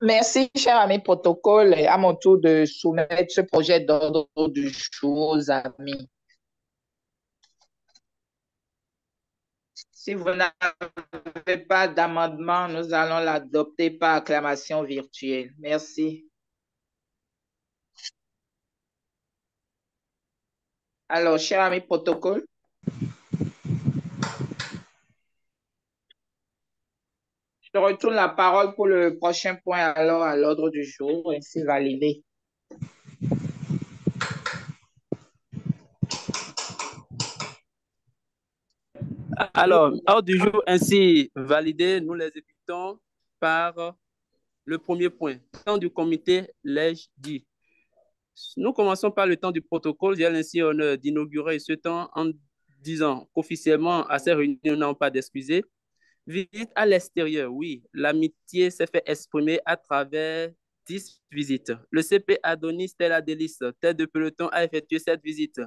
Merci, cher ami protocole. À mon tour de soumettre ce projet d'ordre du jour aux amis. Si vous n'avez pas d'amendement, nous allons l'adopter par acclamation virtuelle. Merci. Alors, cher ami protocole, je te retourne la parole pour le prochain point alors à l'ordre du jour, ainsi validé. Alors, ordre du jour ainsi validé, nous les écoutons par le premier point. Temps du comité lège dit. Nous commençons par le temps du protocole. J'ai ainsi honneur d'inaugurer ce temps en disant qu'officiellement, à ces réunions, n'ont pas d'excuser. Visite à l'extérieur, oui. L'amitié s'est fait exprimer à travers 10 visites. Le CP Adonis Stella Delis, tête de peloton, a effectué cette visite.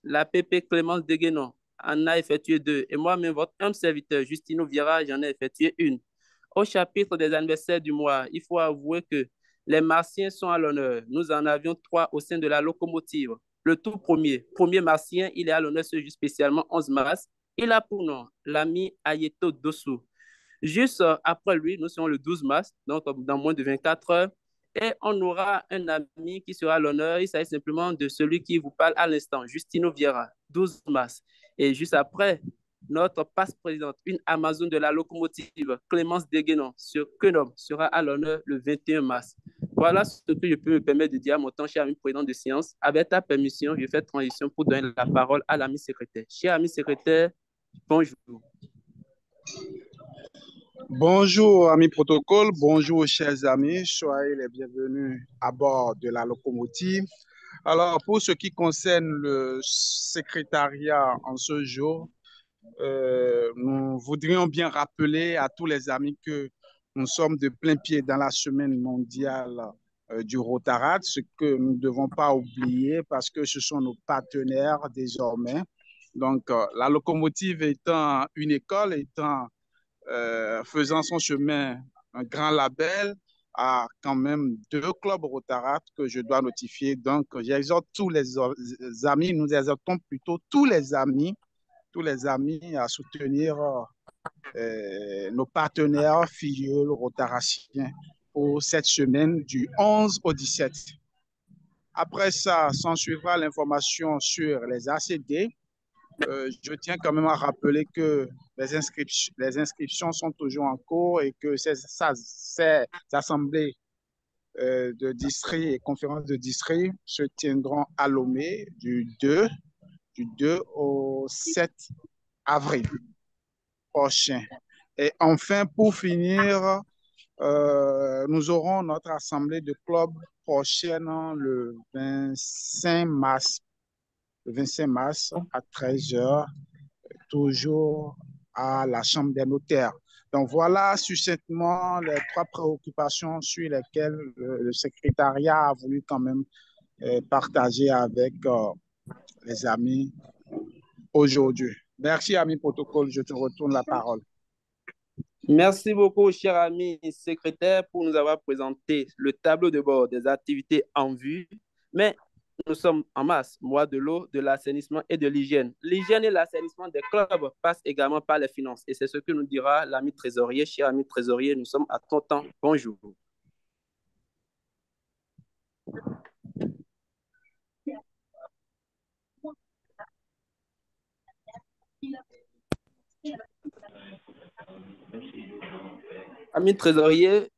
La PP Clémence Deguenon en a effectué 2. Et moi-même, votre humble serviteur, Justino Viera, j'en ai effectué 1. Au chapitre des anniversaires du mois, il faut avouer que les Martiens sont à l'honneur. Nous en avions 3 au sein de la locomotive. Le tout premier Martien, il est à l'honneur ce jour spécialement 11 mars. Il a pour nom l'ami Ayeto Dossou. Juste après lui, nous serons le 12 mars, donc dans moins de 24 heures. Et on aura un ami qui sera à l'honneur. Il s'agit simplement de celui qui vous parle à l'instant, Justino Vieira, 12 mars. Et juste après, notre passe-présidente, une Amazone de la locomotive, Clémence Deguenon, sur Quenom, sera à l'honneur le 21 mars. Voilà ce que je peux me permettre de dire à mon temps, cher ami président de séance. Avec ta permission, je fais transition pour donner la parole à l'ami secrétaire. Cher ami secrétaire, bonjour. Bonjour, amis protocole, bonjour, chers amis, soyez les bienvenus à bord de la locomotive. Alors, pour ce qui concerne le secrétariat en ce jour, nous voudrions bien rappeler à tous les amis que nous sommes de plein pied dans la semaine mondiale du Rotarade, ce que nous ne devons pas oublier parce que ce sont nos partenaires désormais. Donc, la locomotive étant une école, étant faisant son chemin, un grand label, à quand même 2 clubs Rotaract que je dois notifier. Donc, j'exhorte tous les amis, nous exhortons plutôt tous les amis à soutenir nos partenaires filleuls rotaratiens pour cette semaine du 11 au 17. Après ça, s'en suivra l'information sur les ACD. Je tiens quand même à rappeler que les inscriptions sont toujours en cours et que ces assemblées de district et conférences de district se tiendront à Lomé du 2 au 7 avril prochain. Et enfin, pour finir, nous aurons notre assemblée de club prochaine le 25 mars, à 13 heures, toujours à la Chambre des notaires. Donc voilà succinctement les 3 préoccupations sur lesquelles le secrétariat a voulu quand même partager avec les amis aujourd'hui. Merci, ami protocole, je te retourne la parole. Merci beaucoup, cher ami secrétaire, pour nous avoir présenté le tableau de bord des activités en vue. Mais nous sommes en mars, mois de l'eau, de l'assainissement et de l'hygiène. L'hygiène et l'assainissement des clubs passent également par les finances. Et c'est ce que nous dira l'ami trésorier. Cher ami trésorier, nous sommes à ton temps. Bonjour. Ami trésorier,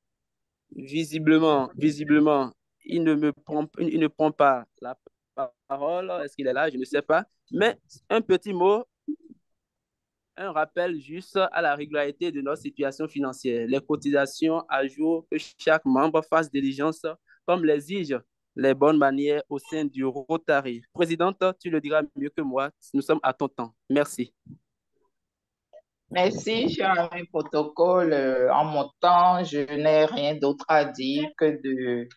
visiblement, il ne prend pas la parole. Est-ce qu'il est là? Je ne sais pas. Mais un petit mot, un rappel juste à la régularité de notre situation financière. Les cotisations à jour que chaque membre fasse diligence, comme l'exigent les bonnes manières au sein du Rotary. Présidente, tu le diras mieux que moi. Nous sommes à ton temps. Merci. Merci, cher ami protocole. En mon temps, je n'ai rien d'autre à dire que de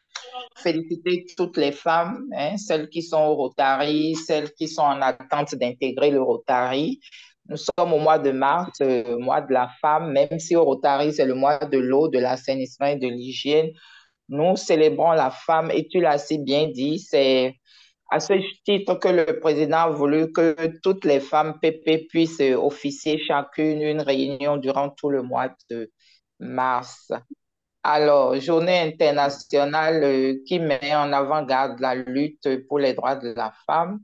féliciter toutes les femmes, hein, celles qui sont au Rotary, celles qui sont en attente d'intégrer le Rotary. Nous sommes au mois de mars, mois de la femme, même si au Rotary, c'est le mois de l'eau, de l'assainissement et de l'hygiène. nous célébrons la femme et tu l'as si bien dit, c'est à ce titre que le président a voulu que toutes les femmes PP puissent officier chacune une réunion durant tout le mois de mars. Alors, journée internationale qui met en avant-garde la lutte pour les droits de la femme.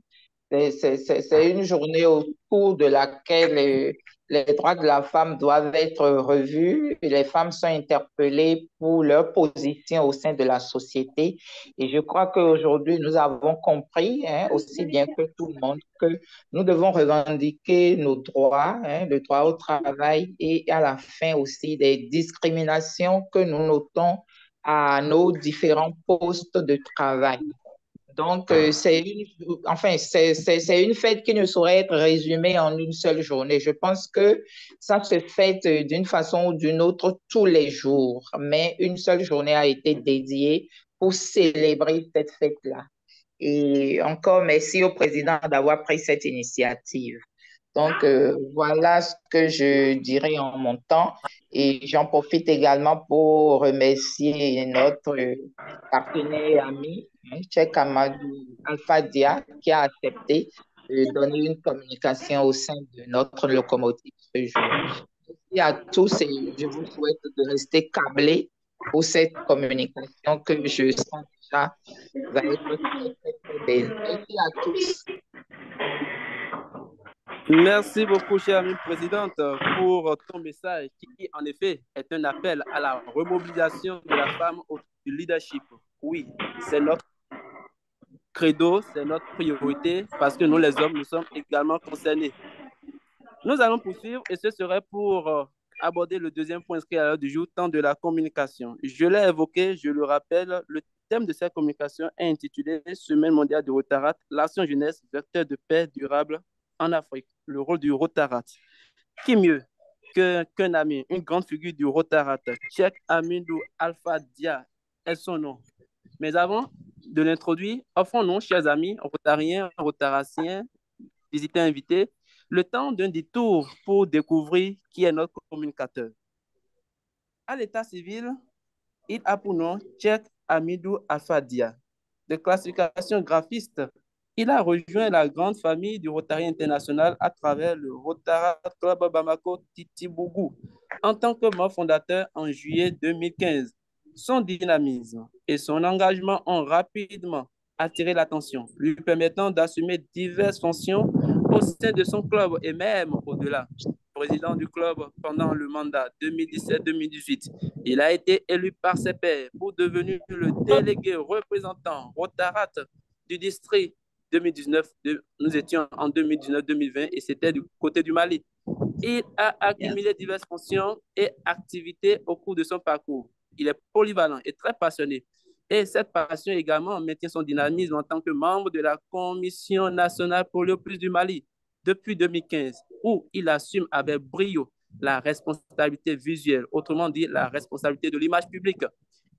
C'est une journée au cours de laquelle les droits de la femme doivent être revus. Les femmes sont interpellées pour leur position au sein de la société. Et je crois qu'aujourd'hui, nous avons compris, hein, aussi bien que tout le monde, que nous devons revendiquer nos droits, hein, le droit au travail et à la fin aussi des discriminations que nous notons à nos différents postes de travail. Donc, c'est une fête qui ne saurait être résumée en une seule journée. Je pense que ça se fête d'une façon ou d'une autre tous les jours, mais une seule journée a été dédiée pour célébrer cette fête-là. Et encore merci au président d'avoir pris cette initiative. Donc, voilà ce que je dirais en mon temps. Et j'en profite également pour remercier notre partenaire et ami, hein, Cheikh Amadou Alpha Dia, qui a accepté de donner une communication au sein de notre locomotive ce jour. Merci à tous et je vous souhaite de rester câblés pour cette communication que je sens déjà va être très, très, très belle. Merci à tous. Merci beaucoup, chère amie présidente, pour ton message qui, en effet, est un appel à la remobilisation de la femme au du leadership. Oui, c'est notre credo, c'est notre priorité parce que nous, les hommes, nous sommes également concernés. Nous allons poursuivre et ce serait pour aborder le deuxième point inscrit à l'heure du jour, temps de la communication. Je l'ai évoqué, je le rappelle, le thème de cette communication est intitulé Semaine mondiale de Rotarat, l'action jeunesse, vecteur de paix durable en Afrique, le rôle du Rotarat. Qui mieux qu'un ami, une grande figure du Rotarat, Cheikh Amidou Alpha Dia est son nom. Mais avant de l'introduire, offrons-nous, chers amis, rotariens, rotaraciens, visiteurs invités, le temps d'un détour pour découvrir qui est notre communicateur. À l'état civil, il a pour nom Cheikh Amidou Alpha Dia. De classification graphiste, il a rejoint la grande famille du Rotary International à travers le Rotary Club Bamako Titibougou en tant que membre fondateur en juillet 2015. Son dynamisme et son engagement ont rapidement attiré l'attention, lui permettant d'assumer diverses fonctions au sein de son club et même au-delà. Président du club pendant le mandat 2017-2018. Il a été élu par ses pairs pour devenir le délégué représentant Rotarat du district 2019. Nous étions en 2019-2020 et c'était du côté du Mali. Il a accumulé diverses fonctions et activités au cours de son parcours. Il est polyvalent et très passionné. Et cette passion également maintient son dynamisme en tant que membre de la Commission nationale pour le plus du Mali depuis 2015, où il assume avec brio la responsabilité visuelle, autrement dit la responsabilité de l'image publique.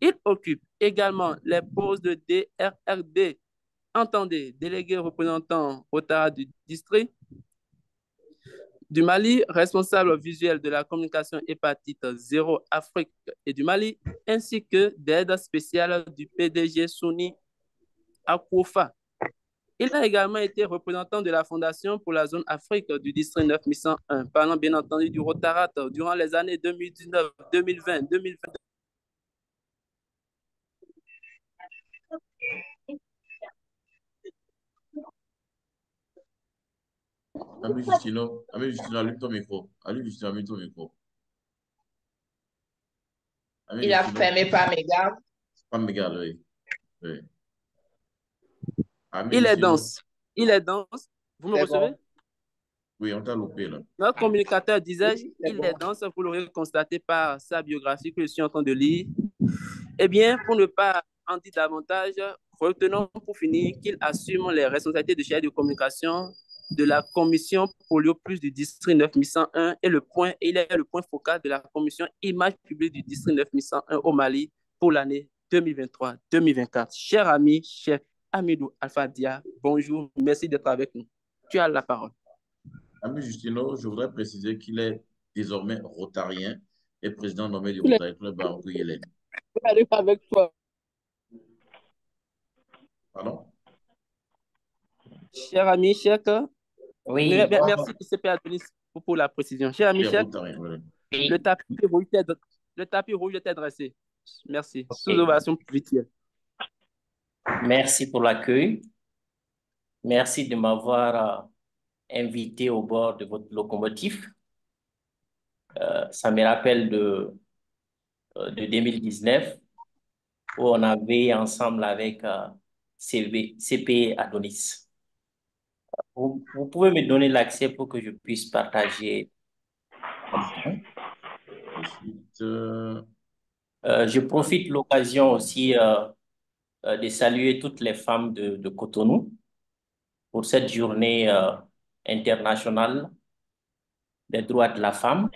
Il occupe également les postes de DRRD, entendez, délégué représentant Rotary du district du Mali, responsable visuel de la communication hépatite 0 Afrique et du Mali, ainsi que d'aide spéciale du PDG Souni Akoufa. Il a également été représentant de la Fondation pour la zone Afrique du district 9101, parlant bien entendu du Rotarat durant les années 2019, 2020, 2022. Ami Justino, allume ton micro. Allume Justino, allume ton micro. Ami Il a Justino, fermé par mes gardes. pas me garder. Oui. Ami Il est Justino, dense. Il est dense. Vous me C'est recevez? bon. oui, on t'a loupé là. Notre communicateur, disais-je, Oui, c'est il bon. est dense, vous l'aurez constaté par sa biographie que je suis en train de lire. Eh bien, pour ne pas en dire davantage, retenons pour finir qu'il assume les responsabilités de chef de communication de la commission Polio Plus du district 9101 et il est le point focal de la commission Image publique du district 9101 au Mali pour l'année 2023-2024. Cher ami, cher Amidou Alpha Dia, bonjour, merci d'être avec nous. Tu as la parole. Ami Justino, je voudrais préciser qu'il est désormais rotarien et président nommé du Il est Rotary Club Bamako Yélène. avec toi. Pardon? Cher ami, Oui, merci CP Adonis pour la précision. Cher ami, Les Rotary, oui. le oui, tapis rouge le tapis rouge est dressé. Merci. Sous ok. ovation virtuelle. Merci pour l'accueil. Merci de m'avoir invité au bord de votre locomotive. Ça me rappelle de 2019 où on avait ensemble avec CP Adonis. Vous pouvez me donner l'accès pour que je puisse partager mon écran. De suite. Je profite de l'occasion aussi de saluer toutes les femmes de Cotonou pour cette journée internationale des droits de la femme,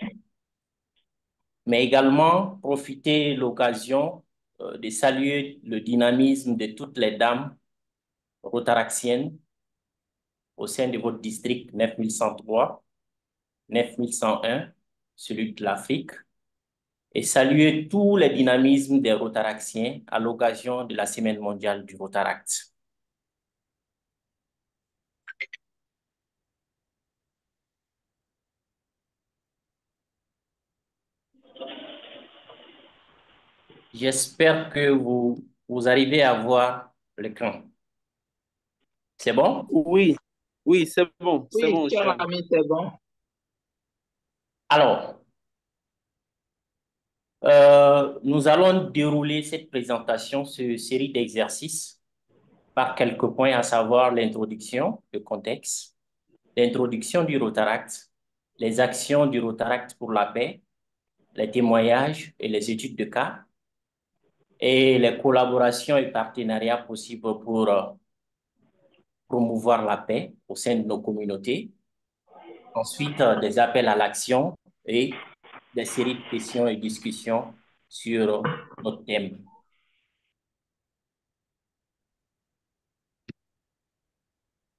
mais également profiter de l'occasion de saluer le dynamisme de toutes les dames rotaraxiennes au sein de votre district 9103, 9101, celui de l'Afrique, et saluer tous les dynamismes des rotaraxiens à l'occasion de la Semaine mondiale du Rotaract. J'espère que vous arrivez à voir l'écran. C'est bon? Oui, oui, c'est bon, Oui, cher cher ami. ami, c'est bon. Alors, nous allons dérouler cette présentation, cette série d'exercices par quelques points, à savoir l'introduction, le contexte, l'introduction du Rotaract, les actions du Rotaract pour la paix, les témoignages et les études de cas, et les collaborations et partenariats possibles pour promouvoir la paix au sein de nos communautés. Ensuite, des appels à l'action et des séries de questions et discussions sur notre thème.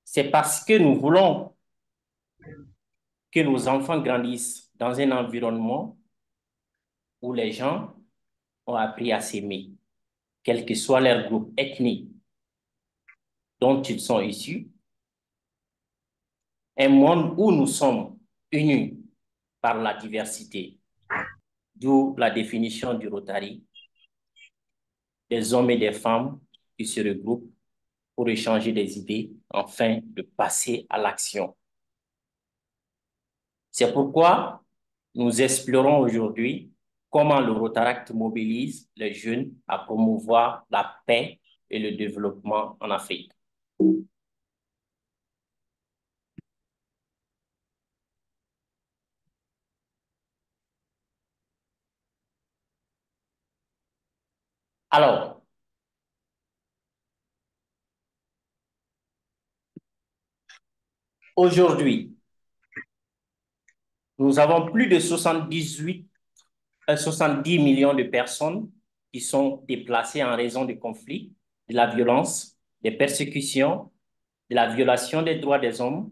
C'est parce que nous voulons que nos enfants grandissent dans un environnement où les gens ont appris à s'aimer, quel que soit leur groupe ethnique dont ils sont issus, un monde où nous sommes unis par la diversité, d'où la définition du Rotary, des hommes et des femmes qui se regroupent pour échanger des idées, afin de passer à l'action. C'est pourquoi nous explorons aujourd'hui comment le Rotaract mobilise les jeunes à promouvoir la paix et le développement en Afrique. Alors, aujourd'hui, nous avons plus de 70 millions de personnes qui sont déplacées en raison des conflits, de la violence, des persécutions, de la violation des droits des hommes.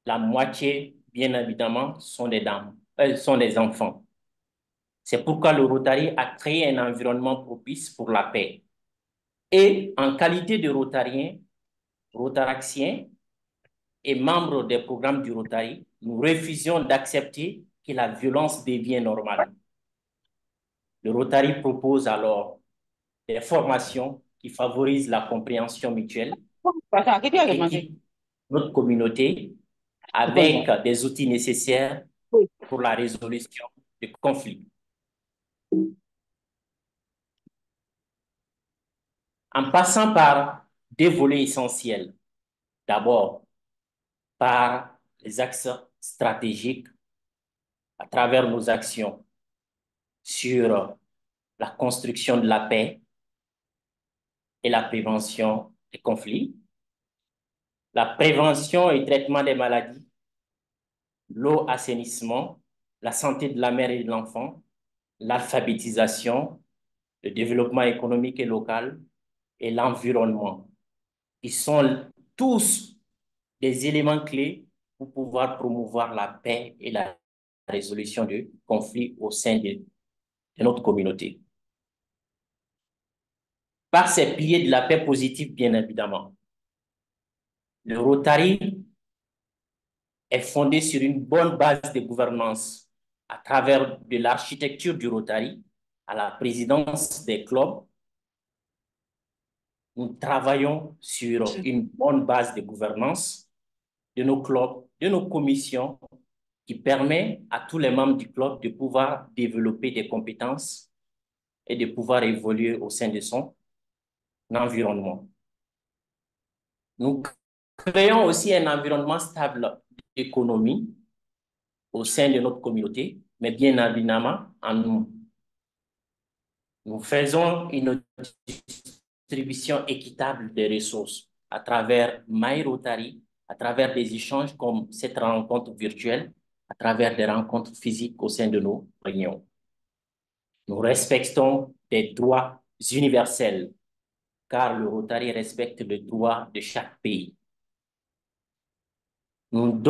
La moitié, bien évidemment, sont sont des enfants. C'est pourquoi le Rotary a créé un environnement propice pour la paix. Et en qualité de Rotarien, Rotaraxien et membre des programmes du Rotary, nous refusions d'accepter que la violence devienne normale. Le Rotary propose alors des formations qui favorisent la compréhension mutuelle et équipent notre communauté avec des outils nécessaires pour la résolution des conflits. En passant par deux volets essentiels. D'abord, par les axes stratégiques à travers nos actions sur la construction de la paix et la prévention des conflits, la prévention et traitement des maladies, l'eau, assainissement, la santé de la mère et de l'enfant, l'alphabétisation, le développement économique et local et l'environnement. Ils sont tous des éléments clés pour pouvoir promouvoir la paix et la résolution de conflits au sein de notre communauté. par ses piliers de la paix positive, bien évidemment. Le Rotary est fondé sur une bonne base de gouvernance à travers de l'architecture du Rotary, à la présidence des clubs. Nous travaillons sur une bonne base de gouvernance de nos clubs, de nos commissions, qui permet à tous les membres du club de pouvoir développer des compétences et de pouvoir évoluer au sein de son environnement. Nous créons aussi un environnement stable d'économie au sein de notre communauté, mais bien évidemment en nous. Nous faisons une distribution équitable des ressources à travers My Rotary, à travers des échanges comme cette rencontre virtuelle, à travers des rencontres physiques au sein de nos réunions. Nous respectons des droits universels, car le Rotary respecte le droit de chaque pays. Nous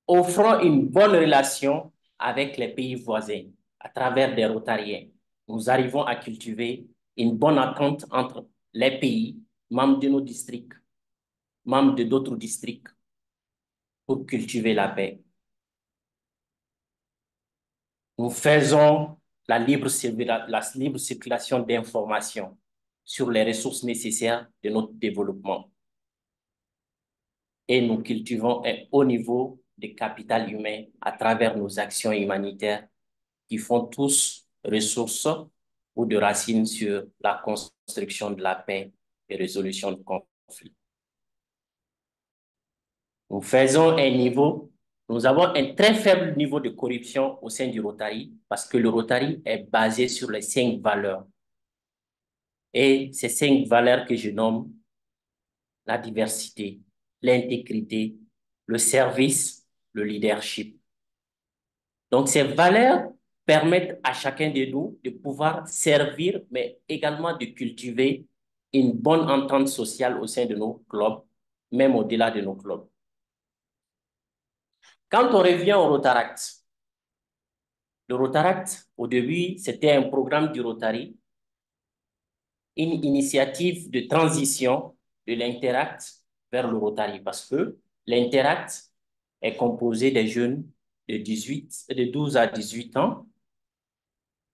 offrons une bonne relation avec les pays voisins à travers des Rotariens. Nous arrivons à cultiver une bonne entente entre les pays, membres de nos districts, membres de d'autres districts, pour cultiver la paix. Nous faisons la libre circulation d'informations sur les ressources nécessaires de notre développement. Et nous cultivons un haut niveau de capital humain à travers nos actions humanitaires qui font tous ressources ou de racines sur la construction de la paix et résolution de conflits. Nous avons un très faible niveau de corruption au sein du Rotary parce que le Rotary est basé sur les 5 valeurs. Et ces 5 valeurs que je nomme la diversité, l'intégrité, le service, le leadership. Donc, ces valeurs permettent à chacun de nous de pouvoir servir, mais également de cultiver une bonne entente sociale au sein de nos clubs, même au-delà de nos clubs. Quand on revient au Rotaract, le Rotaract, au début, c'était un programme du Rotary, une initiative de transition de l'Interact vers le Rotary, parce que l'Interact est composé des jeunes de 12 à 18 ans,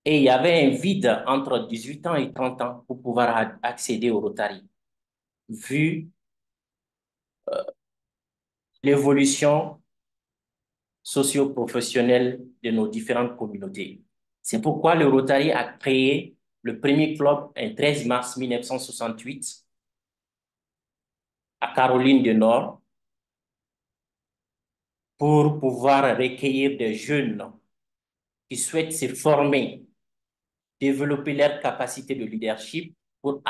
et il y avait un vide entre 18 ans et 30 ans pour pouvoir accéder au Rotary, vu l'évolution socio-professionnelle de nos différentes communautés. C'est pourquoi le Rotary a créé le premier club le 13 mars 1968 à Caroline du Nord pour pouvoir recueillir des jeunes qui souhaitent se former, développer leur capacité de leadership pour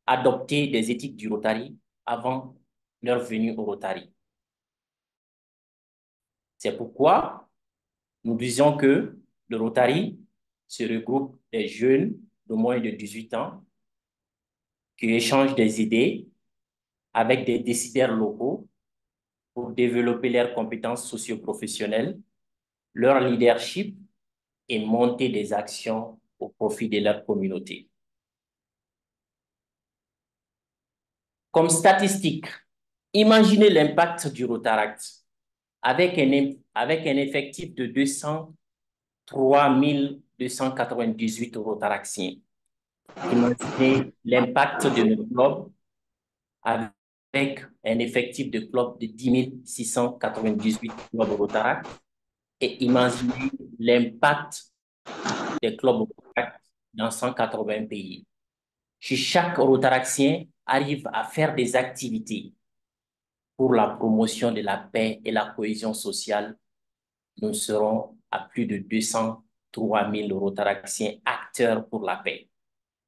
adopter des éthiques du Rotary avant leur venue au Rotary. C'est pourquoi nous disons que le Rotary se regroupe des jeunes de moins de 18 ans qui échangent des idées avec des décideurs locaux pour développer leurs compétences socio-professionnelles, leur leadership et monter des actions au profit de leur communauté. Comme statistique, imaginez l'impact du Rotaract avec un effectif de 203 298 Rotaractiens. Imaginez l'impact de notre club avec un effectif de club de 10 698 clubs Rotaract et imaginez l'impact des clubs Rotaract dans 180 pays. Si chaque Rotaractien arrive à faire des activités pour la promotion de la paix et la cohésion sociale, nous serons à plus de 203 000 Rotaractiens acteurs pour la paix.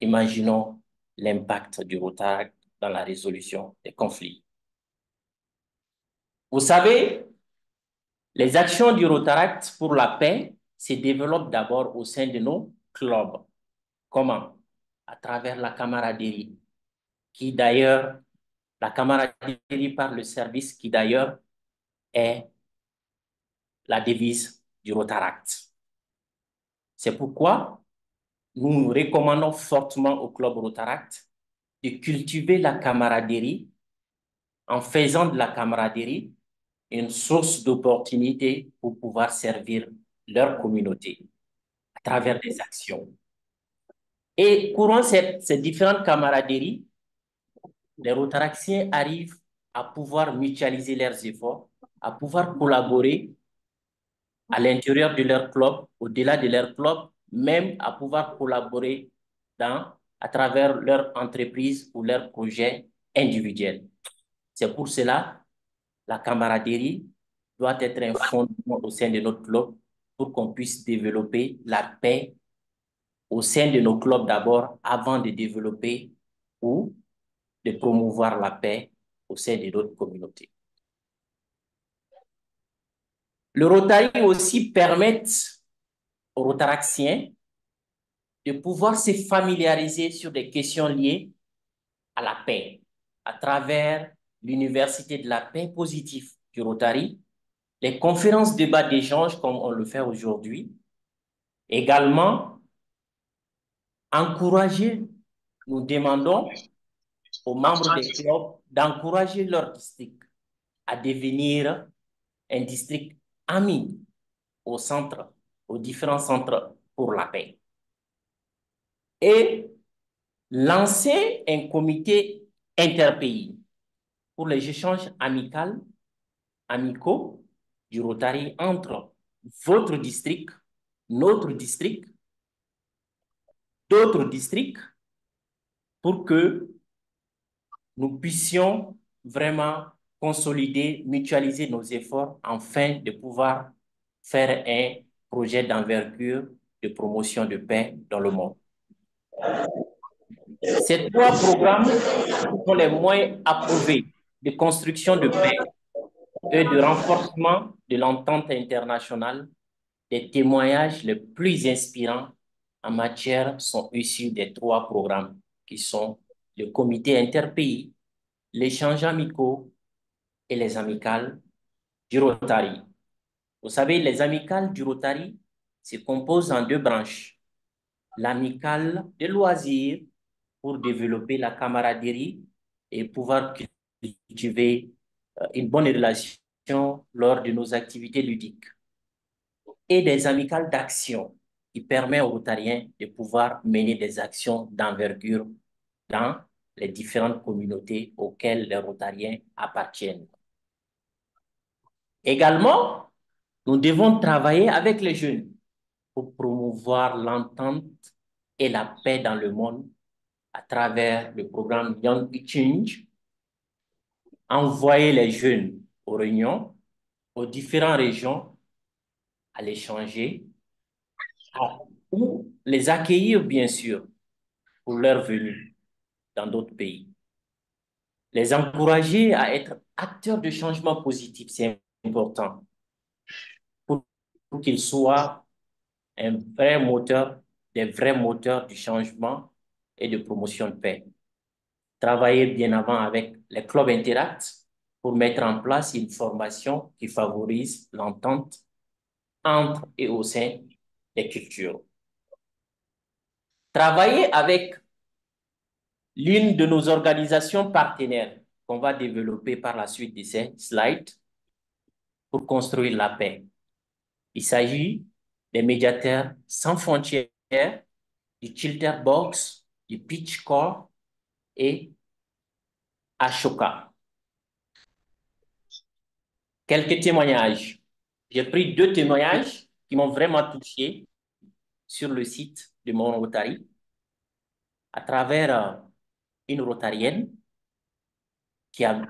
Imaginons l'impact du Rotaract dans la résolution des conflits. Vous savez, les actions du Rotaract pour la paix se développent d'abord au sein de nos clubs. Comment? À travers la camaraderie, qui d'ailleurs, la camaraderie par le service, qui d'ailleurs est la devise du Rotaract. C'est pourquoi nous recommandons fortement au Club Rotaract de cultiver la camaraderie en faisant de la camaraderie une source d'opportunité pour pouvoir servir leur communauté à travers des actions. Et courant ces différentes camaraderies, les Rotaractiens arrivent à pouvoir mutualiser leurs efforts, à pouvoir collaborer à l'intérieur de leur club, au-delà de leur club, même à pouvoir collaborer à travers leur entreprise ou leurs projets individuels. C'est pour cela la camaraderie doit être un fondement au sein de notre club pour qu'on puisse développer la paix au sein de nos clubs d'abord avant de développer ou de promouvoir la paix au sein de notre communauté. Le Rotary aussi permet aux Rotaractiens de pouvoir se familiariser sur des questions liées à la paix à travers l'Université de la paix positive du Rotary, les conférences, débats d'échange comme on le fait aujourd'hui. Également, encourager, nous demandons aux membres des clubs d'encourager leur district à devenir un district ami au centre, aux différents centres pour la paix. Et lancer un comité interpays pour les échanges amicaux du Rotary entre votre district, notre district, d'autres districts, pour que nous puissions vraiment consolider, mutualiser nos efforts afin de pouvoir faire un projet d'envergure de promotion de paix dans le monde. Ces trois programmes sont les moins approuvés de construction de paix et de renforcement de l'entente internationale. Les témoignages les plus inspirants en matière sont issus des trois programmes qui sont le comité interpays, l'échange amicaux et les amicales du Rotary. Vous savez, les amicales du Rotary se composent en deux branches. L'amicale de loisirs pour développer la camaraderie et pouvoir cultiver une bonne relation lors de nos activités ludiques. Et des amicales d'action qui permettent aux Rotariens de pouvoir mener des actions d'envergure dans les différentes communautés auxquelles les Rotariens appartiennent. Également, nous devons travailler avec les jeunes pour promouvoir l'entente et la paix dans le monde à travers le programme Young Exchange, envoyer les jeunes aux réunions, aux différentes régions, à l'échanger, ou les accueillir, bien sûr, pour leur venue dans d'autres pays. Les encourager à être acteurs de changement positif, c'est important, pour qu'ils soient un vrai moteur, des vrais moteurs du changement et de promotion de paix. Travailler bien avant avec les clubs Interact pour mettre en place une formation qui favorise l'entente entre et au sein des cultures. Travailler avec l'une de nos organisations partenaires qu'on va développer par la suite de ces slides pour construire la paix. Il s'agit des médiateurs sans frontières, du Chilter Box, du Pitch Corps et Ashoka. Quelques témoignages. J'ai pris 2 témoignages qui m'ont vraiment touché sur le site de mon Rotary à travers une Rotarienne qui a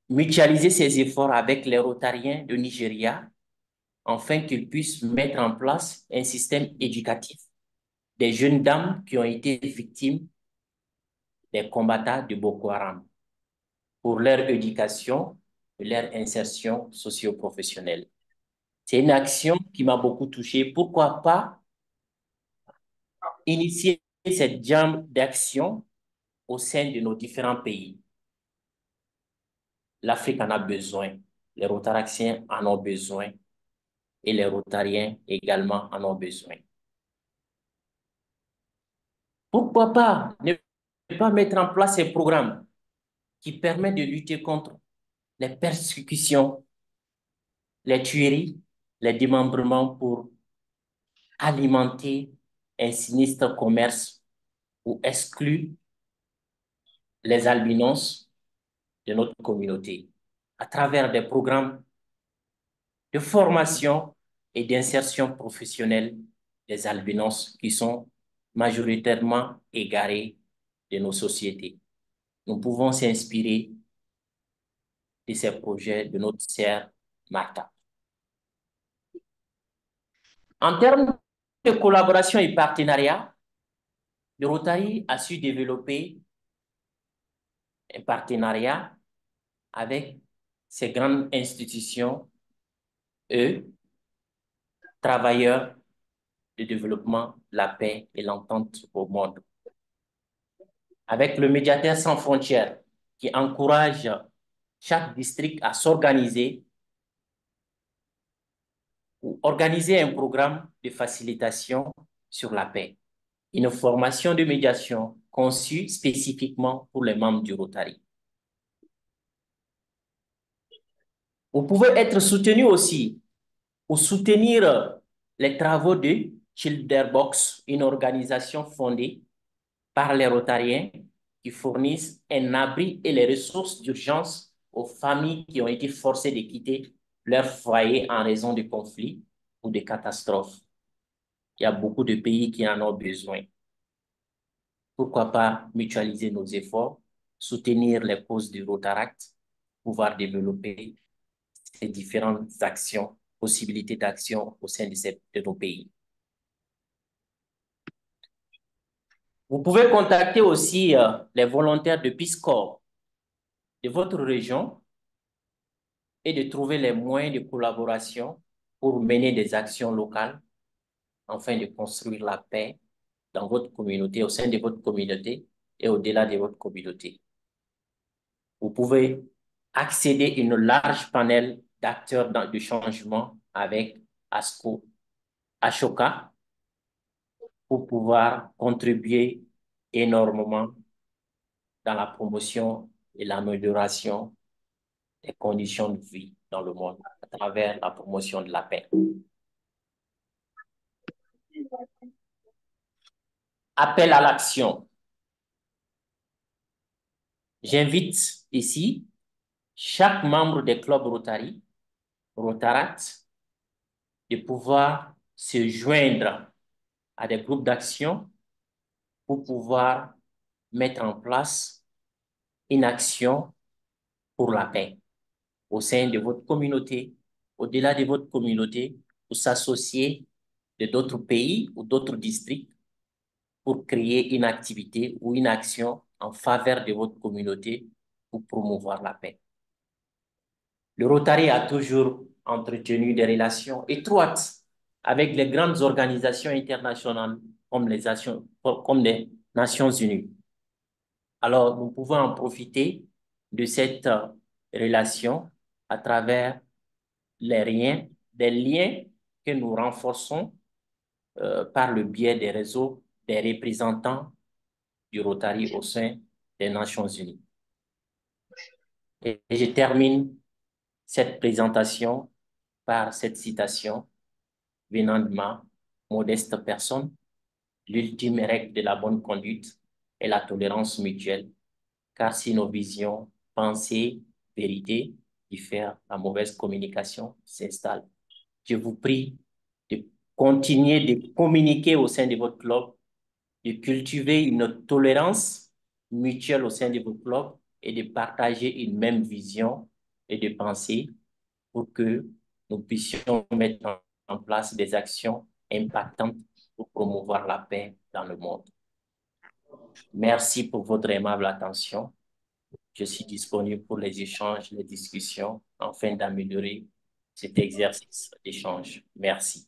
mutualisé ses efforts avec les Rotariens de Nigeria afin qu'ils puissent mettre en place un système éducatif des jeunes dames qui ont été victimes des combattants de Boko Haram pour leur éducation et leur insertion socio-professionnelle. C'est une action qui m'a beaucoup touché. Pourquoi pas initier cette jam d'action au sein de nos différents pays? L'Afrique en a besoin, les Rotaractiens en ont besoin et les Rotariens également en ont besoin. Pourquoi pas ne pas mettre en place un programme qui permet de lutter contre les persécutions, les tueries, les démembrements pour alimenter un sinistre commerce ou exclure les albinos de notre communauté à travers des programmes de formation et d'insertion professionnelle des albinos qui sont majoritairement égarés de nos sociétés. Nous pouvons s'inspirer de ces projets de notre sœur Martha. En termes de collaboration et partenariat, le Rotary a su développer un partenariat avec ces grandes institutions, eux, travailleurs de développement, la paix et l'entente au monde. Avec le médiateur sans frontières qui encourage chaque district à s'organiser ou organiser un programme de facilitation sur la paix. Une formation de médiation conçue spécifiquement pour les membres du Rotary. Vous pouvez être soutenu aussi ou soutenir les travaux de Childerbox, une organisation fondée par les Rotariens qui fournissent un abri et les ressources d'urgence aux familles qui ont été forcées de quitter leur foyer en raison de conflits ou de catastrophes. Il y a beaucoup de pays qui en ont besoin. Pourquoi pas mutualiser nos efforts, soutenir les causes du Rotaract, pouvoir développer ces différentes actions, possibilités d'action au sein de nos pays. Vous pouvez contacter aussi les volontaires de Peace Corps de votre région et de trouver les moyens de collaboration pour mener des actions locales afin de construire la paix dans votre communauté, au sein de votre communauté et au-delà de votre communauté. Vous pouvez accéder à une large panel d'acteurs du changement avec ASCO, Ashoka, pour pouvoir contribuer énormément dans la promotion et l'amélioration des conditions de vie dans le monde à travers la promotion de la paix. Appel à l'action. J'invite ici chaque membre des clubs Rotary, Rotaract, de pouvoir se joindre à des groupes d'action pour pouvoir mettre en place une action pour la paix au sein de votre communauté, au-delà de votre communauté, pour s'associer de d'autres pays ou d'autres districts pour créer une activité ou une action en faveur de votre communauté pour promouvoir la paix. Le Rotary a toujours entretenu des relations étroites avec les grandes organisations internationales comme les Nations Unies. Alors, nous pouvons en profiter de cette relation à travers des liens que nous renforçons par le biais des réseaux des représentants du Rotary au sein des Nations Unies. Et je termine cette présentation par cette citation venant de ma modeste personne. L'ultime règle de la bonne conduite est la tolérance mutuelle, car si nos visions, pensées, vérités diffèrent, la mauvaise communication s'installe. Je vous prie de continuer de communiquer au sein de votre club, de cultiver une tolérance mutuelle au sein de votre club et de partager une même vision et de pensée pour que nous puissions mettre en place des actions impactantes pour promouvoir la paix dans le monde. Merci pour votre aimable attention. Je suis disponible pour les échanges, les discussions, afin d'améliorer cet exercice d'échange. Merci.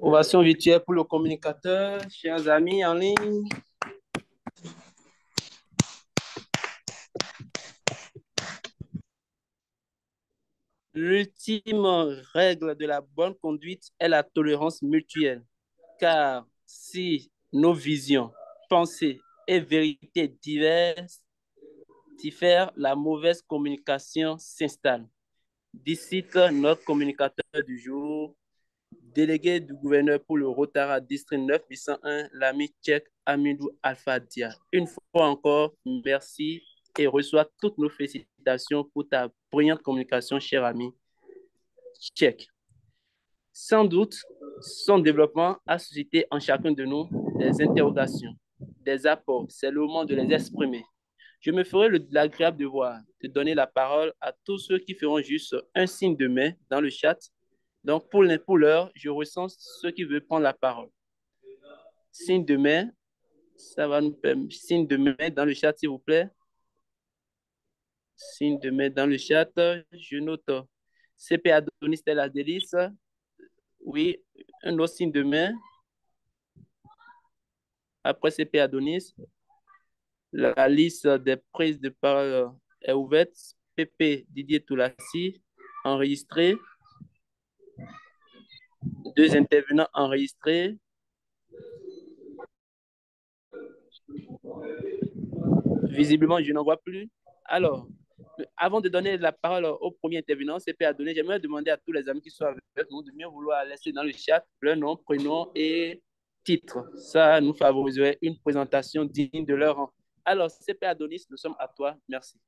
Ovation virtuelle pour le communicateur, chers amis en ligne. L'ultime règle de la bonne conduite est la tolérance mutuelle. car si nos visions, pensées et vérités diffèrent, la mauvaise communication s'installe. D'ici notre communicateur du jour, délégué du gouverneur pour le Rotara District 9801, l'ami tchèque Amidou Alpha Dia. Une fois encore, merci et reçois toutes nos félicitations pour ta brillante communication, cher ami tchèque. Sans doute, son développement a suscité en chacun de nous des interrogations, des apports. C'est le moment de les exprimer. Je me ferai l'agréable devoir de donner la parole à tous ceux qui feront juste un signe de main dans le chat. Donc, pour l'heure, je recense ceux qui veulent prendre la parole. Signe de main, ça va nous permettre. Signe de main dans le chat, s'il vous plaît. Signe de main dans le chat. Je note CP Adonis Tel Adélis. Oui, un autre signe de main. Après CP Adonis, la liste des prises de parole est ouverte. PP Didier Toulassi, enregistré. 2 intervenants enregistrés. Visiblement, je n'en vois plus. Alors, avant de donner la parole au premier intervenant, CP Adonis, j'aimerais demander à tous les amis qui sont avec nous de bien vouloir laisser dans le chat leur nom, prénom et titre. Ça nous favoriserait une présentation digne de leur rang. Alors, CP Adonis, nous sommes à toi. Merci.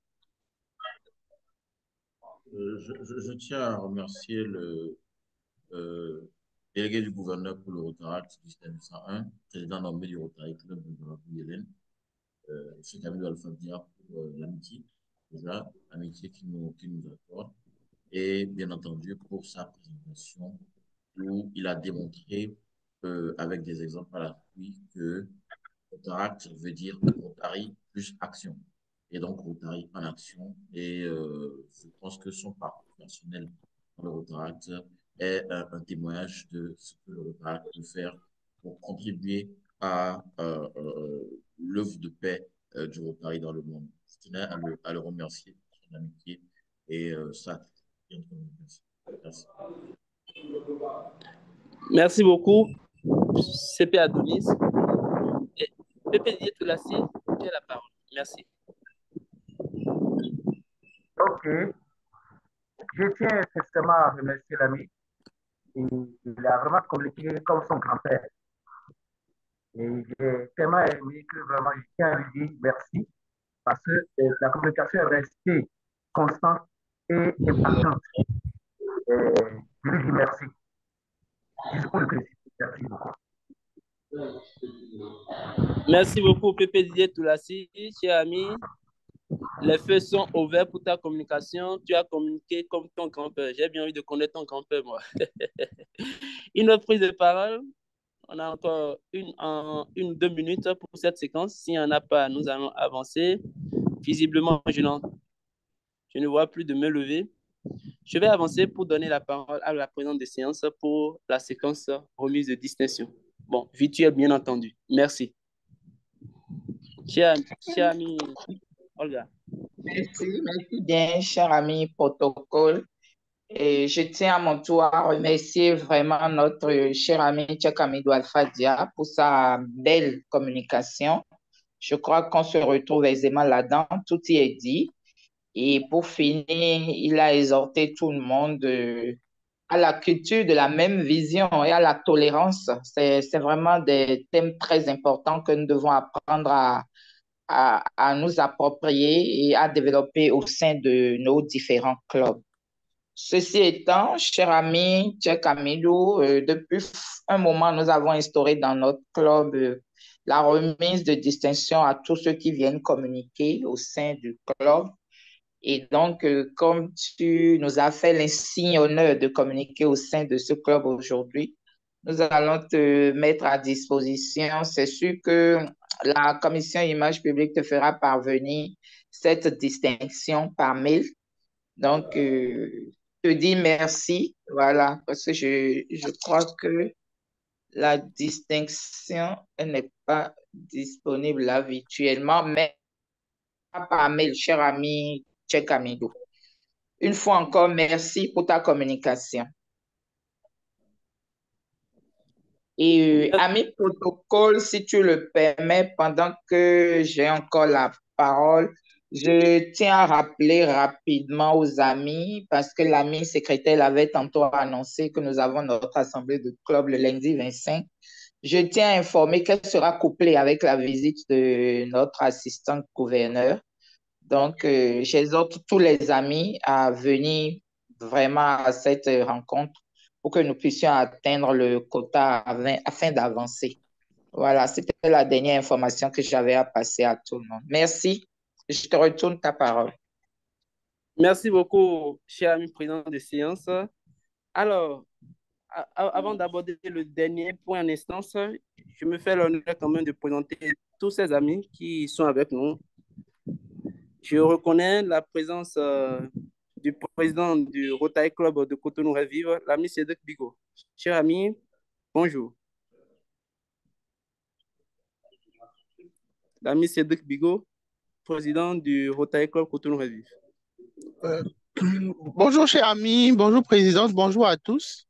Je tiens à remercier le délégué du gouverneur pour le Rotaract du système 101, président nommé du Rotary Club de la Hélène, M. Camille Alpha Dia pour l'amitié, déjà, amitié qui nous accorde, et bien entendu pour sa présentation où il a démontré avec des exemples à l'appui que Rotaract veut dire Rotary plus action. Et donc Rotary en action. Et je pense que son parcours personnel dans le Rotaract est témoignage de ce que le Rotaract peut faire pour contribuer à l'œuvre de paix du Rotary dans le monde. Je tenais à le remercier pour son amitié et ça. Merci. Merci beaucoup, CP Adonis. Et Pépé Didier Toulassi, tu as la parole. Merci. Ok. Je tiens sincèrement à remercier l'ami. Il a vraiment communiqué comme son grand-père. Et j'ai tellement aimé que vraiment, je tiens à lui dire merci parce que la communication est restée constante et impactante. Et je lui dis merci. Jusqu'au plaisir. Merci beaucoup. Merci beaucoup, Pépé Didier Toulassi. Cher ami, les feux sont ouverts pour ta communication. Tu as communiqué comme ton grand-père. J'ai bien envie de connaître ton grand-père, moi. Une autre prise de parole. On a encore une ou 2 minutes pour cette séquence. S'il n'y en a pas, nous allons avancer. Visiblement, je ne vois plus de me lever. Je vais avancer pour donner la parole à la présidente de séance pour la séquence remise de distinction. Bon, virtuel, bien entendu. Merci. Cher ami Olga. Merci bien, cher ami protocole. Et je tiens à mon tour à remercier vraiment notre cher ami Tchèque Amidou Alpha Dia pour sa belle communication. Je crois qu'on se retrouve aisément là-dedans, tout y est dit. Et pour finir, il a exhorté tout le monde à la culture de la même vision et à la tolérance. C'est vraiment des thèmes très importants que nous devons apprendre à nous approprier et à développer au sein de nos différents clubs. Ceci étant, cher ami Tchèque Amidou, depuis un moment, nous avons instauré dans notre club la remise de distinction à tous ceux qui viennent communiquer au sein du club. Et donc, comme tu nous as fait l'insigne honneur de communiquer au sein de ce club aujourd'hui, nous allons te mettre à disposition. C'est sûr que la commission Image publique te fera parvenir cette distinction par mail. Donc, je te dis merci, voilà, parce que je crois que la distinction n'est pas disponible là virtuellement, mais par mail, cher ami Tchèque Amidou. Une fois encore, merci pour ta communication. Et ami protocole, si tu le permets, pendant que j'ai encore la parole, je tiens à rappeler rapidement aux amis, parce que l'ami secrétaire l'avait tantôt annoncé que nous avons notre assemblée de club le lundi 25. Je tiens à informer qu'elle sera couplée avec la visite de notre assistant gouverneur. Donc, j'exhorte tous les amis à venir vraiment à cette rencontre pour que nous puissions atteindre le quota afin d'avancer. Voilà, c'était la dernière information que j'avais à passer à tout le monde. Merci. Je te retourne ta parole. Merci beaucoup, cher ami président de séance. Alors, avant d'aborder le dernier point en instance, je me fais l'honneur quand même de présenter tous ces amis qui sont avec nous. Je reconnais la présence du président du Rotary Club de Cotonou-Revive, l'ami Cédric Bigot. Cher ami, bonjour. L'ami Cédric Bigot, président du Rotary Club Cotonou-Revive. Bonjour, cher ami, bonjour, présidente, bonjour à tous.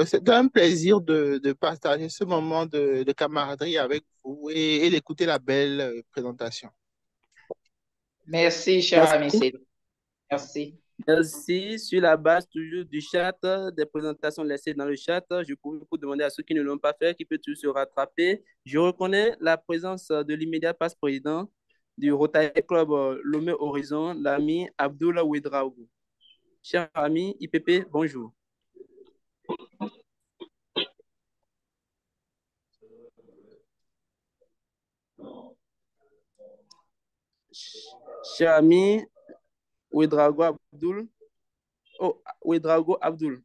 C'est un plaisir de partager ce moment de camaraderie avec vous et d'écouter la belle présentation. Merci, cher ami Cédric. Merci. Merci. Sur la base toujours du chat, des présentations laissées dans le chat, je pourrais vous demander à ceux qui ne l'ont pas fait, qui peut toujours se rattraper. Je reconnais la présence de l'immédiat passe-président du Rotary Club Lomé Horizon, l'ami Abdullah Ouedraogo. Cher ami IPP, bonjour. Cher ami Ouedraogo Abdul. Oh, Ouedraogo Abdul.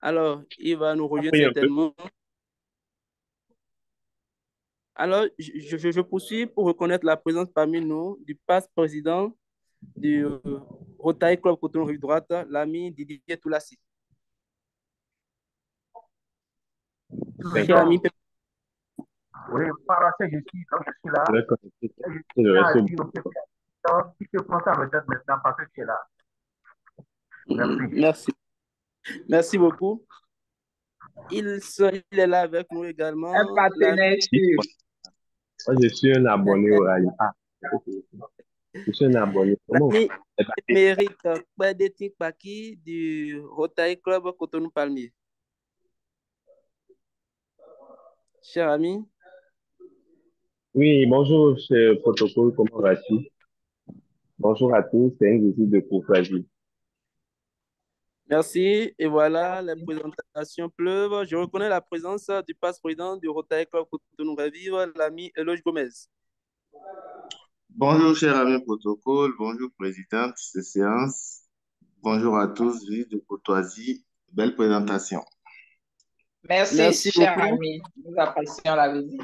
Alors, il va nous rejoindre certainement. Alors, je poursuis pour reconnaître la présence parmi nous du passe-président du Rotary Club Cotonou Rive Droite, l'ami Didier Toulassi. Cher ami, oui, par là, je suis là. Et je tiens à dire au président qui se prend sa retraite maintenant parce que tu es là. Merci. Merci beaucoup. Il est là avec nous également. Un partenaire sûr. Moi, je suis un abonné au Radio. Je suis un abonné. L'ami Mérite Kwedetik Paki du Rotary Club Cotonou Palmier. Cher ami. Oui, bonjour, cher protocole, comment vas-tu? Bonjour à tous, c'est une visite de courtoisie. Merci. Et voilà, les présentations pleuvent. Je reconnais la présence du passe-président du Rotary Club Cotonou Revive, l'ami Eloge Gomez. Bonjour, cher ami protocole. Bonjour, présidente de séance. Bonjour à tous, visite de courtoisie. Belle présentation. Merci cher ami. Nous apprécions la visite.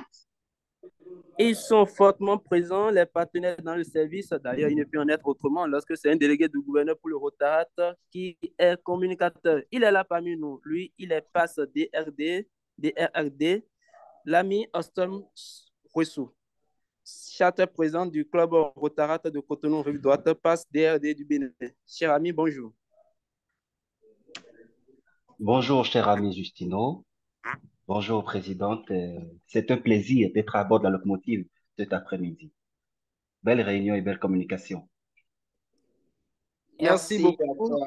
Ils sont fortement présents, les partenaires dans le service. D'ailleurs, il ne peut en être autrement lorsque c'est un délégué du gouverneur pour le Rotarat qui est communicateur. Il est là parmi nous. Lui, il est passe DRD, l'ami Austin Ruessou. Charte président du club Rotarat de Cotonou Rive Droite, passe DRD du Bénin. Cher ami, bonjour. Bonjour, cher ami Justino. Bonjour, présidente. C'est un plaisir d'être à bord de la locomotive cet après-midi. Belle réunion et belle communication. Merci beaucoup.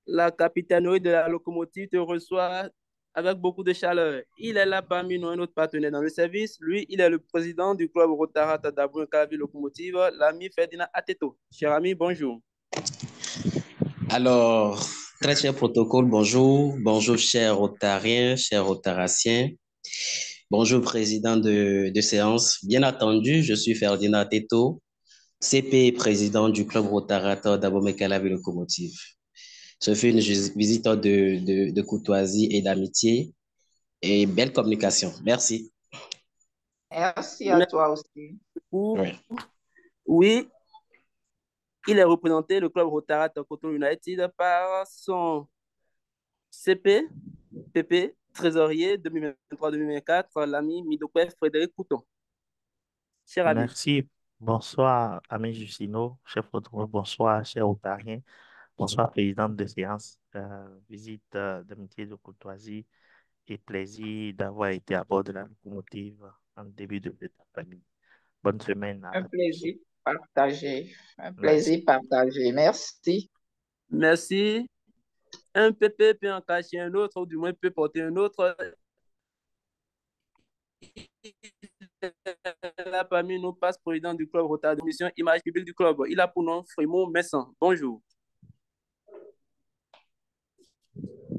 La capitainerie de la locomotive te reçoit avec beaucoup de chaleur. Il est là parmi nous, un autre partenaire dans le service. Lui, il est le président du club Rotarat d'Abouin-Calavi Locomotive, l'ami Ferdinand Ateto. Cher ami, bonjour. Alors, très cher protocole, bonjour. Bonjour, chers Rotariens, chers Rotaraciens. Bonjour, président de séance. Bien entendu, je suis Ferdinand Ateto, CP président du club Rotarat d'Abomey-Calavi Locomotive. Ce fut une visite de courtoisie et d'amitié et belle communication. Merci. Merci à toi aussi. Oui, il est représenté, le club Rotarat Cotonou United, par son PP, trésorier 2023-2024, l'ami Midokwe Frédéric Couton. Cher ami. Merci. Bonsoir, ami Justino, chef protocole. Bonsoir, cher Otarien. Bonsoir, présidente de séance. Visite d'amitié de courtoisie et plaisir d'avoir été à bord de la locomotive en début de cet après-midi. Bonne semaine à Un tous. plaisir partagé. Un Merci. plaisir partagé. Merci. Merci. Un PP peut en cacher un autre, ou du moins peut porter un autre. Là, parmi nous, passe président du club Rotary de mission image publique du club. Il a pour nom Frémont Messan. Bonjour.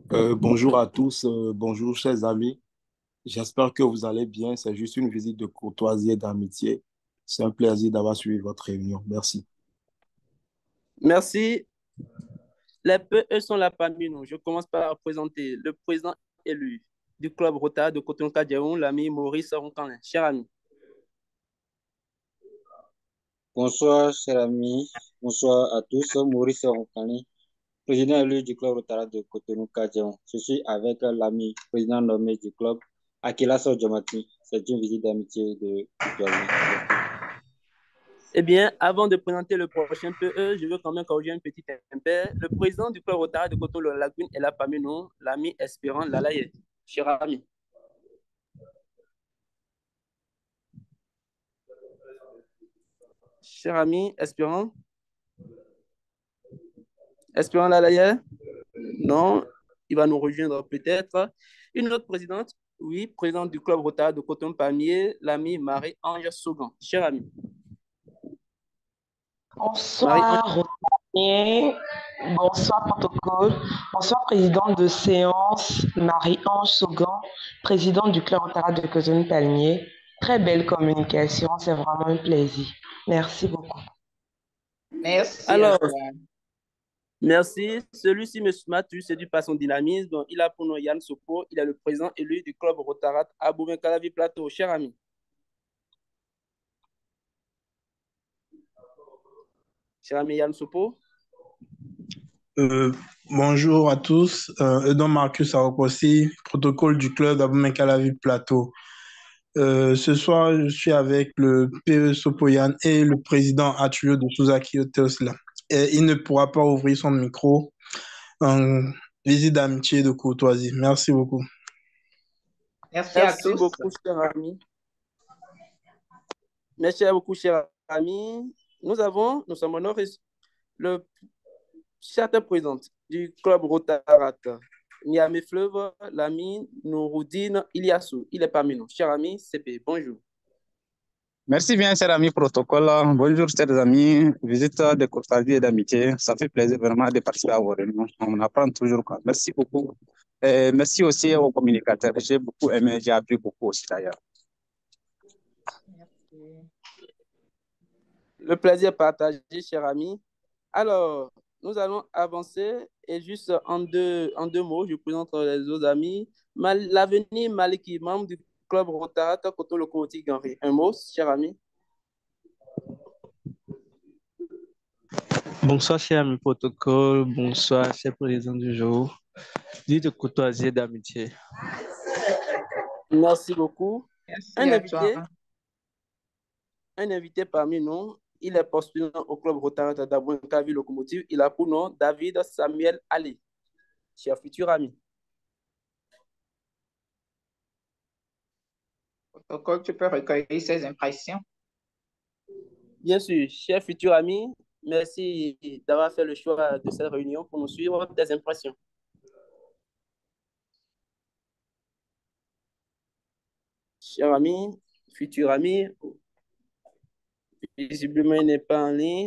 Bonjour à tous, bonjour chers amis. J'espère que vous allez bien. C'est juste une visite de courtoisie et d'amitié. C'est un plaisir d'avoir suivi votre réunion. Merci. Merci. Les PE sont là parmi nous. Je commence par présenter le président élu du club Rotary de Cotonou-Kadiaoun, l'ami Maurice Roncanin. Cher ami. Bonsoir, chers amis. Bonsoir à tous. Maurice Roncani, président élu du club Rotary de Cotonou-Kadiaoun. Je suis avec l'ami président nommé du club, Akila Sodjamati. C'est une visite d'amitié de Jolie. Eh bien, avant de présenter le prochain PE, je veux quand même corriger un petit impair. Le président du club Rotary de Cotonou-Lagune est là parmi nous, l'ami Espérant Lalaye. Cher ami. Cher ami, Espérant. Espérant Lalaye? Non, il va nous rejoindre peut-être. Une autre présidente, oui, présidente du club Rotary de Coton-Palmier, l'ami Marie-Ange Saugan. Cher ami. Bonsoir, Rotarier. Bonsoir, protocole. Bonsoir, présidente de séance, Marie-Ange Saugan, présidente du club Rotary de Coton-Palmier. Très belle communication, c'est vraiment un plaisir. Merci beaucoup. Merci. Alors, merci. Celui-ci, M. Matu, séduit par son dynamisme. Donc, il a pour nom Yann Sopo. Il est le président élu du club Rotarat à Bouben-Calavi Plateau. Cher ami. Cher ami Yann Sopo. Bonjour à tous. Edon Marcus Aropossi, protocole du club d'Abouben-Calavi Plateau. Ce soir, je suis avec le PE Sopoyan et le président Atulio de Souzaki Hotels. Et il ne pourra pas ouvrir son micro en visite d'amitié et de courtoisie. Merci beaucoup. Merci à tous. Beaucoup, cher ami. Merci beaucoup, cher ami. Nous sommes honorés le charte présente du club Rotarat Niamey Fleuve, l'ami Nouroudine Iliassou. Il est parmi nous. Cher ami CP, bonjour. Merci bien, cher ami protocole. Bonjour, chers amis. Visite de courtoisie et d'amitié. Ça fait plaisir vraiment de participer à vos réunions. On apprend toujours. Merci beaucoup. Et merci aussi aux communicateurs. J'ai beaucoup aimé, j'ai appris beaucoup aussi d'ailleurs. Le plaisir est partagé, cher ami. Alors, nous allons avancer et juste en deux mots, je présente les autres amis. L'avenir Maliki, membre du club Rotarat Koto Lokomotiv Ganri. Un mot, cher ami. Bonsoir, cher ami protocole. Bonsoir, cher président du jour. Dit de courtoisie et d'amitié. Merci beaucoup. Merci un invité parmi nous. Il est postulant au club Rotarat d'Abouben-Calavi Locomotive. Il a pour nom David Samuel Ali, cher futur ami. Protocole, tu peux recueillir ses impressions. Bien sûr, cher futur ami, merci d'avoir fait le choix de cette réunion pour nous suivre des impressions. Cher ami, futur ami, visiblement il n'est pas en ligne.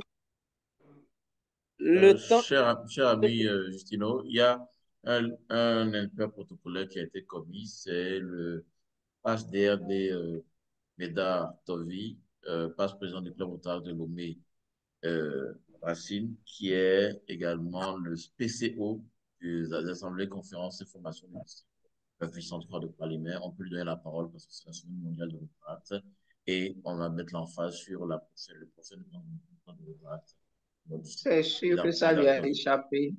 Cher ami Justino, il y a un impère protocolaire qui a été commis, c'est le HDRD Médard Tovi, passe-président du club Rotary de Lomé Racine, qui est également le PCO des assemblées, conférences et formations du district 803 de Palimé. On peut lui donner la parole parce que c'est la semaine mondiale de Rotary et on va mettre l'emphase sur le prochain rencontre de Rotary. C'est sûr que ça lui a échappé.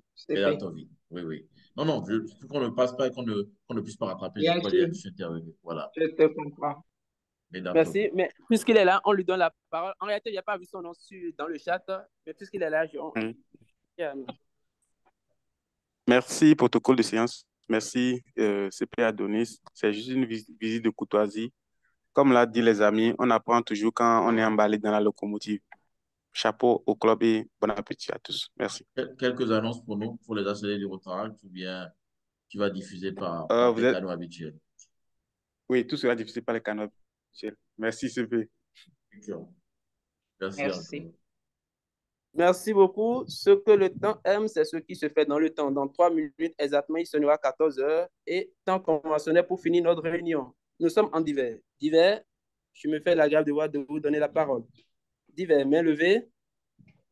Oui, oui. Non, pour qu'on ne passe pas et qu'on ne puisse pas rattraper. Bien sûr. Je suis intervenu. Voilà. Je te comprends. Merci, mais puisqu'il est là, on lui donne la parole. En réalité, il n'y a pas vu son nom dans le chat, mais puisqu'il est là, Merci, protocole de séance. Merci, CP Adonis. C'est juste une visite de courtoisie. Comme l'a dit les amis, on apprend toujours quand on est emballé dans la locomotive. Chapeau au club et bon appétit à tous. Merci. Quelques annonces pour nous, pour les accéder du Rotaract, ou bien tu vas diffuser par Vous tes êtes... canaux habituels? Oui, tout sera diffusé par les canaux habituels. Merci, CP. Merci. Merci. Merci beaucoup. Ce que le temps aime, c'est ce qui se fait dans le temps. Dans 3 minutes exactement, il sonnera 14 heures et temps conventionnel pour finir notre réunion. Nous sommes en d'hiver. D'hiver, je me fais la grave devoir de vous donner la parole. D'hiver, main levée.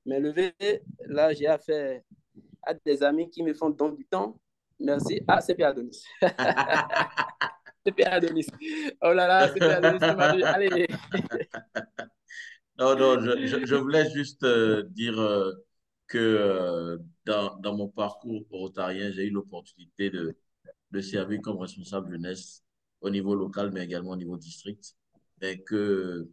Main levée. Là, j'ai affaire à des amis qui me font don du temps. Merci. Ah, c'est Pierre Adonis. C'est Pierre Adonis. Oh là là, c'est Pierre Adonis qui m'a dit, allez. Non, je voulais juste dire que dans mon parcours rotarien, j'ai eu l'opportunité de servir comme responsable jeunesse au niveau local, mais également au niveau district. Et que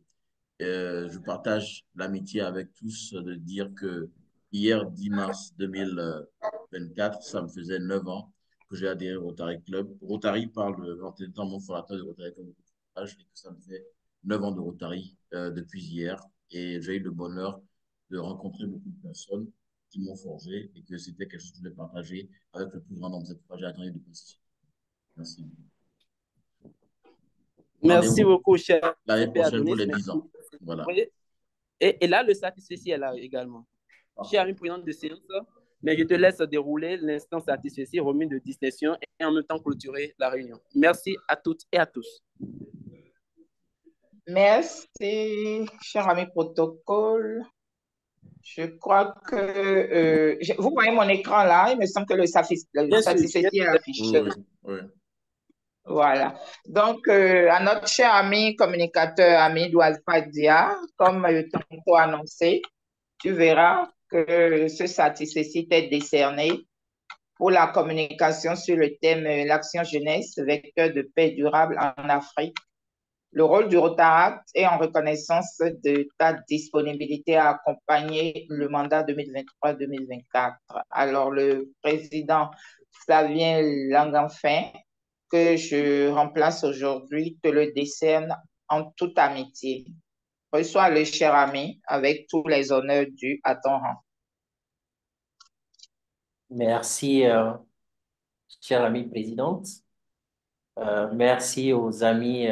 je partage l'amitié avec tous de dire que hier, 10 mars 2024, ça me faisait 9 ans que j'ai adhéré au Rotary Club. Rotary parle de l'entertainment fondateur de Rotary Club. Et que ça me fait 9 ans de Rotary depuis hier. Et j'ai eu le bonheur de rencontrer beaucoup de personnes qui m'ont forgé et que c'était quelque chose que je voulais partager avec le plus grand nombre. C'est pourquoi j'ai attendu de participer. Merci. Merci beaucoup, cher. L'année prochaine pour les 10 ans. Voilà. Et là, le satisfait est là également. Cher ami président de séance, mais je te laisse dérouler l'instant satisfait remis de distinction et en même temps clôturer la réunion. Merci à toutes et à tous. Merci, cher ami protocole. Je crois que vous voyez mon écran là, il me semble que le satisfait est affiché. Oui. Voilà. Donc, à notre cher ami communicateur Amidou Alpha Dia, comme tantôt annoncé, tu verras que ce satisfait est décerné pour la communication sur le thème l'action jeunesse, vecteur de paix durable en Afrique. Le rôle du Rotaract est en reconnaissance de ta disponibilité à accompagner le mandat 2023-2024. Alors, le président Flavien Langenfin, que je remplace aujourd'hui, te le décerne en toute amitié. Reçois le cher ami avec tous les honneurs dus à ton rang. Merci, chère amie présidente. Merci aux amis,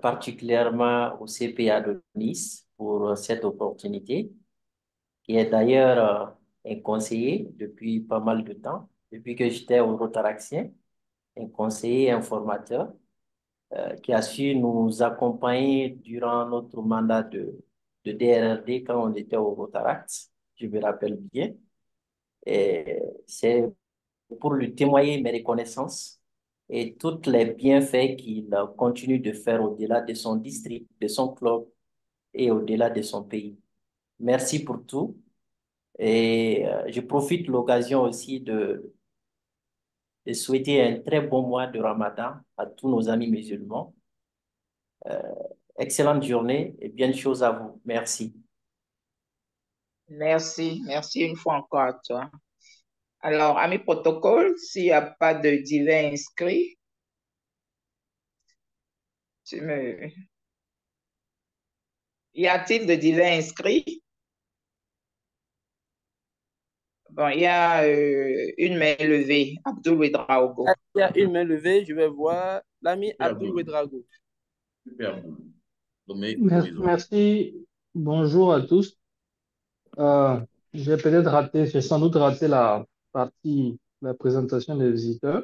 particulièrement au CPA de Nice, pour cette opportunité, qui est d'ailleurs un conseiller depuis pas mal de temps, depuis que j'étais au Rotaractien, un conseiller informateur qui a su nous accompagner durant notre mandat de DRRD quand on était au Rotaract, je me rappelle bien. Et c'est pour lui témoigner mes reconnaissances et tous les bienfaits qu'il continue de faire au-delà de son district, de son club et au-delà de son pays. Merci pour tout. Et je profite de l'occasion aussi de souhaiter un très bon mois de Ramadan à tous nos amis musulmans. Excellente journée et bien de choses à vous. Merci. Merci une fois encore à toi. Alors, ami protocole, s'il n'y a pas de divers inscrits, y a-t-il de divers inscrits? Bon, il y a une main levée, Abdoul Ouedraogo. Il y a une main levée, je vais voir l'ami Abdoul Ouedraogo. Super. Merci. Bonjour à tous. J'ai sans doute raté la présentation des visiteurs,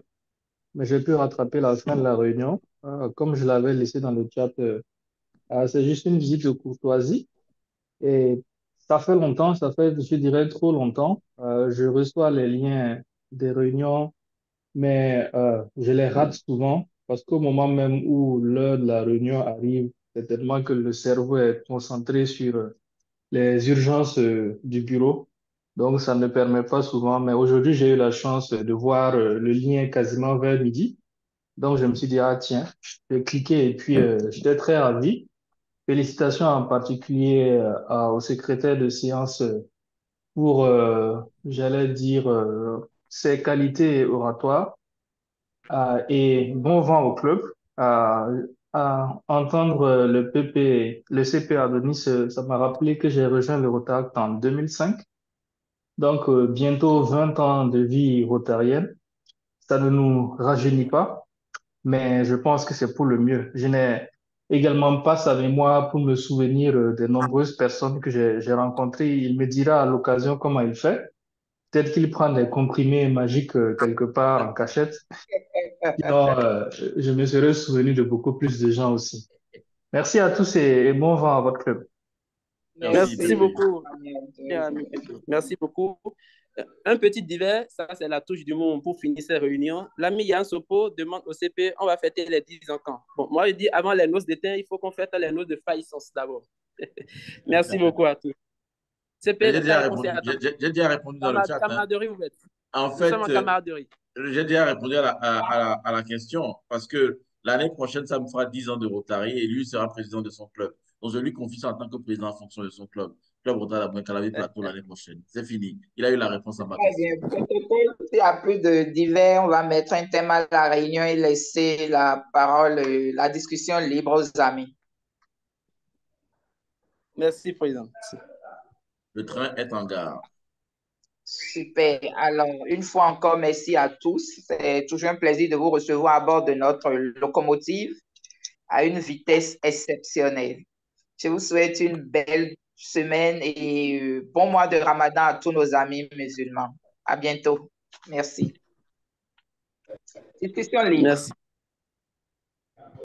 mais j'ai pu rattraper la fin de la réunion. Comme je l'avais laissé dans le chat, c'est juste une visite de courtoisie. Et ça fait longtemps, je dirais, trop longtemps. Je reçois les liens des réunions, mais je les rate souvent parce qu'au moment même où l'heure de la réunion arrive, c'est tellement que le cerveau est concentré sur les urgences du bureau. Donc, ça ne permet pas souvent. Mais aujourd'hui, j'ai eu la chance de voir le lien quasiment vers midi. Donc, je me suis dit, ah tiens, je vais cliquer et puis j'étais très ravi. Félicitations en particulier au secrétaire de séance pour, j'allais dire, ses qualités oratoires et bon vent au club. Entendre le CP Adonis, ça m'a rappelé que j'ai rejoint le Rotaract en 2005. Donc, bientôt 20 ans de vie rotarienne. Ça ne nous rajeunit pas, mais je pense que c'est pour le mieux. Je n'ai également pas sa mémoire pour me souvenir des nombreuses personnes que j'ai rencontrées. Il me dira à l'occasion comment il fait. Peut-être qu'il prend des comprimés magiques quelque part en cachette. Sinon, je me serais souvenu de beaucoup plus de gens aussi. Merci à tous et bon vent à votre club. Merci beaucoup. Merci beaucoup. Un petit divers, ça c'est la touche du monde pour finir ces réunions. L'ami Yann Sopo demande au CP, on va fêter les 10 ans quand? Bon, moi je dis avant les noces d'été, il faut qu'on fête les noces de faillissance d'abord. Merci beaucoup à tous. CP, J'ai déjà répondu dans le chat. Camaraderie ouverte. En fait, camaraderie. J'ai déjà répondu à la question parce que l'année prochaine, ça me fera 10 ans de Rotary et lui sera président de son club. Donc, je lui confie ça en tant que président en fonction de son club. Club Rotary Abouin-Calavi Plateau l'année prochaine. C'est fini. Il a eu la réponse à ma question. S'il n'y a plus de divers, on va mettre un thème à la réunion et laisser la parole, la discussion libre aux amis. Merci, Président. Le train est en gare. Super. Alors, une fois encore, merci à tous. C'est toujours un plaisir de vous recevoir à bord de notre locomotive à une vitesse exceptionnelle. Je vous souhaite une belle semaine et bon mois de Ramadan à tous nos amis musulmans. À bientôt. Merci. Discussion libre. Merci.